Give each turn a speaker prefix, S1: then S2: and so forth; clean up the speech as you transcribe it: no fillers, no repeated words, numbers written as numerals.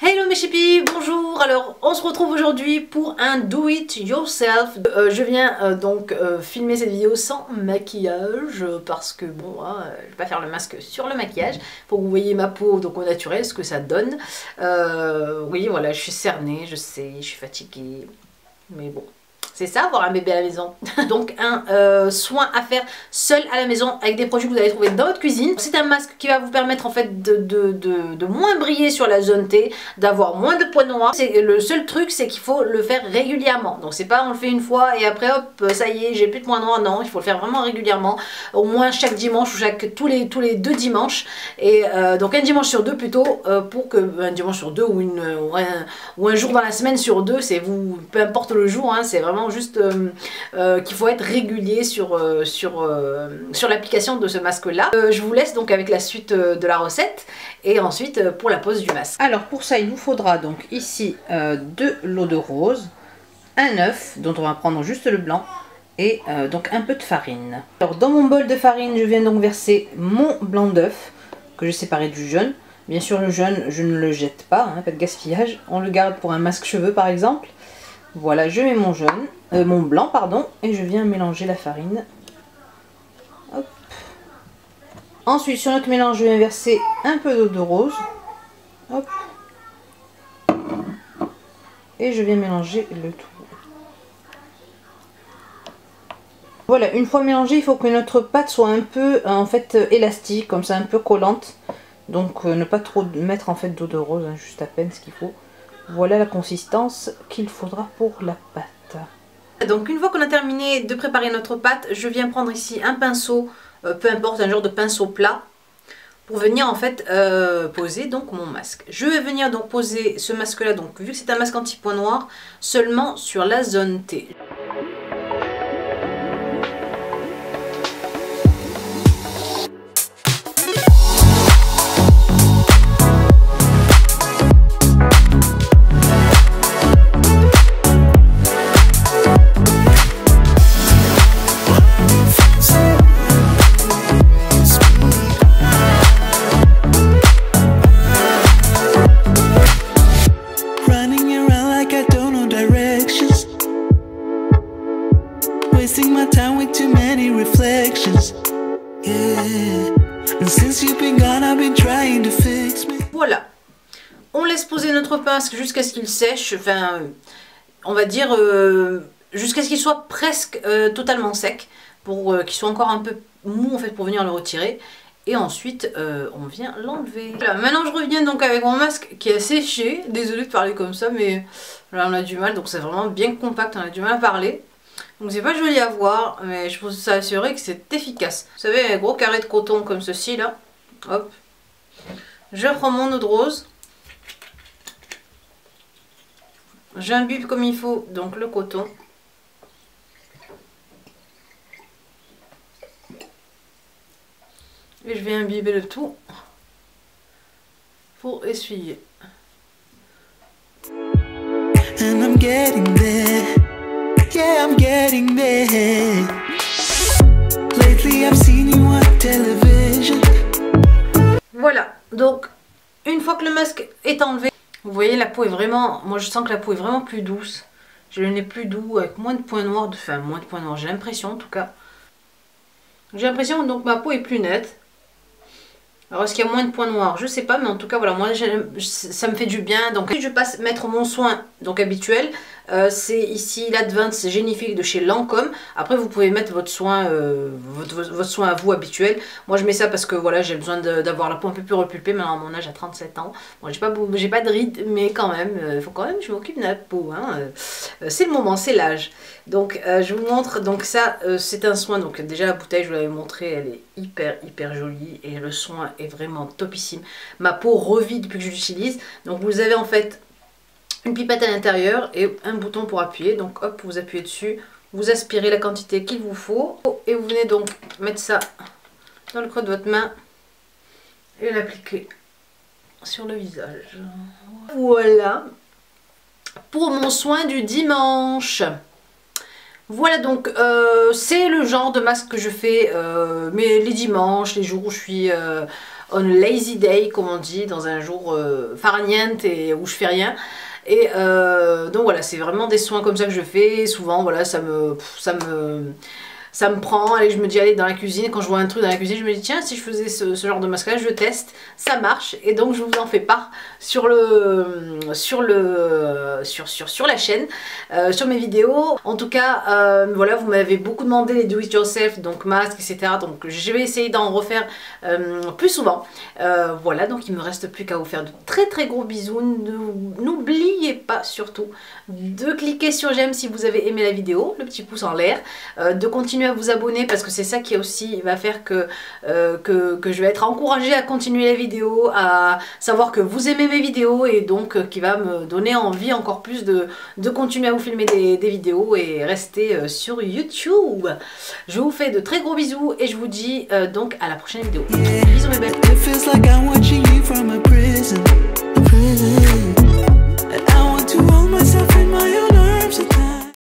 S1: Hello mes chippies, bonjour. Alors on se retrouve aujourd'hui pour un do it yourself. Je viens donc filmer cette vidéo sans maquillage parce que bon, je vais pas faire le masque sur le maquillage pour que vous voyez ma peau donc au naturel, ce que ça donne. Oui voilà, je suis cernée, je sais, je suis fatiguée, mais bon. C'est ça, avoir un bébé à la maison. Donc un soin à faire seul à la maison avec des produits que vous allez trouver dans votre cuisine. C'est un masque qui va vous permettre en fait de moins briller sur la zone T, d'avoir moins de points noirs. Le seul truc, c'est qu'il faut le faire régulièrement. Donc c'est pas on le fait une fois et après hop, ça y est, j'ai plus de points noirs. Non, il faut le faire vraiment régulièrement. Au moins chaque dimanche ou tous les 2 dimanches. Et donc un dimanche sur 2 plutôt, pour que un dimanche sur 2 ou un jour dans la semaine sur 2, c'est vous, peu importe le jour, hein, c'est vraiment juste qu'il faut être régulier sur l'application de ce masque là. Je vous laisse donc avec la suite de la recette et ensuite pour la pose du masque.
S2: Alors pour ça il vous faudra donc ici de l'eau de rose, un œuf dont on va prendre juste le blanc et donc un peu de farine. Alors dans mon bol de farine je viens donc verser mon blanc d'œuf que j'ai séparé du jaune. Bien sûr le jaune je ne le jette pas, hein, pas de gaspillage, on le garde pour un masque cheveux par exemple. Voilà, je mets mon jaune, mon blanc pardon, et je viens mélanger la farine. Hop. Ensuite sur notre mélange, je viens verser un peu d'eau de rose. Hop. Et je viens mélanger le tout. Voilà, une fois mélangé, il faut que notre pâte soit un peu en fait élastique, comme ça, un peu collante. Donc ne pas trop mettre en fait d'eau de rose, hein, juste à peine ce qu'il faut. Voilà la consistance qu'il faudra pour la pâte.
S1: Donc une fois qu'on a terminé de préparer notre pâte, je viens prendre ici un pinceau, peu importe, un genre de pinceau plat, pour venir en fait poser donc mon masque. Je vais venir donc poser ce masque là, donc vu que c'est un masque anti-point noir, seulement sur la zone T.
S3: Wasting my time with too many reflections. Yeah. And since you've been gone, I've been trying to fix me.
S1: Voilà. On laisse poser notre masque jusqu'à ce qu'il sèche. Enfin, on va dire jusqu'à ce qu'il soit presque totalement sec, pour qu'il soit encore un peu mou en fait pour venir le retirer. Et ensuite, on vient l'enlever. Voilà, maintenant je reviens donc avec mon masque qui a séché. Désolée de parler comme ça, mais là on a du mal. Donc c'est vraiment bien compact, on a du mal à parler. Donc c'est pas joli à voir, mais je pense que ça assurer que c'est efficace. Vous savez, un gros carré de coton comme ceci là. Hop. Je prends mon eau de rose. J'imbibe comme il faut donc le coton. Et je vais imbiber le tout pour essuyer.
S3: And I'm getting there. Yeah, I'm getting there. Lately I've seen you on television.
S1: Voilà, donc une fois que le masque est enlevé, vous voyez la peau est vraiment, moi je sens que la peau est vraiment plus douce. J'ai le nez plus doux avec moins de points noirs, enfin moins de points noirs, j'ai l'impression en tout cas. J'ai l'impression donc ma peau est plus nette. Alors est-ce qu'il y a moins de points noirs? Je sais pas, mais en tout cas voilà, moi ça me fait du bien. Donc je passe mettre mon soin donc habituel. C'est ici l'Advanced Genifique de chez Lancôme. Après vous pouvez mettre votre soin votre soin à vous habituel. Moi je mets ça parce que voilà, j'ai besoin d'avoir la peau un peu plus repulpée. Maintenant à mon âge à 37 ans. Bon, j'ai pas de rides, mais quand même, il faut quand même que je m'occupe de la peau. Hein. C'est le moment, c'est l'âge. Donc je vous montre, donc ça c'est un soin. Donc déjà la bouteille je vous l'avais montré, elle est hyper jolie et le soin est vraiment topissime. Ma peau revit depuis que je l'utilise. Donc vous avez en fait une pipette à l'intérieur et un bouton pour appuyer. Donc hop, vous appuyez dessus, vous aspirez la quantité qu'il vous faut et vous venez donc mettre ça dans le creux de votre main et l'appliquer sur le visage. Voilà pour mon soin du dimanche. Voilà donc c'est le genre de masque que je fais mais les dimanches, les jours où je suis on a lazy day, comme on dit, dans un jour farniente et où je fais rien. Et donc voilà, c'est vraiment des soins comme ça que je fais. Souvent, voilà, ça me prend. Allez, je me dis, allez, dans la cuisine, quand je vois un truc dans la cuisine, je me dis, tiens, si je faisais ce genre de mascara, je teste, ça marche. Et donc, je vous en fais part sur la chaîne, sur mes vidéos. En tout cas, voilà, vous m'avez beaucoup demandé les do-it-yourself, donc masques, etc. Donc, je vais essayer d'en refaire plus souvent. Voilà, donc il me reste plus qu'à vous faire de très très gros bisous. N'oubliez pas surtout de cliquer sur j'aime si vous avez aimé la vidéo, le petit pouce en l'air, de continuer à vous abonner parce que c'est ça qui aussi va faire que je vais être encouragée à continuer les vidéos, à savoir que vous aimez mes vidéos et donc qui va me donner envie encore plus de continuer à vous filmer des vidéos et rester sur YouTube. Je vous fais de très gros bisous et je vous dis donc à la prochaine vidéo. Bisous mes belles.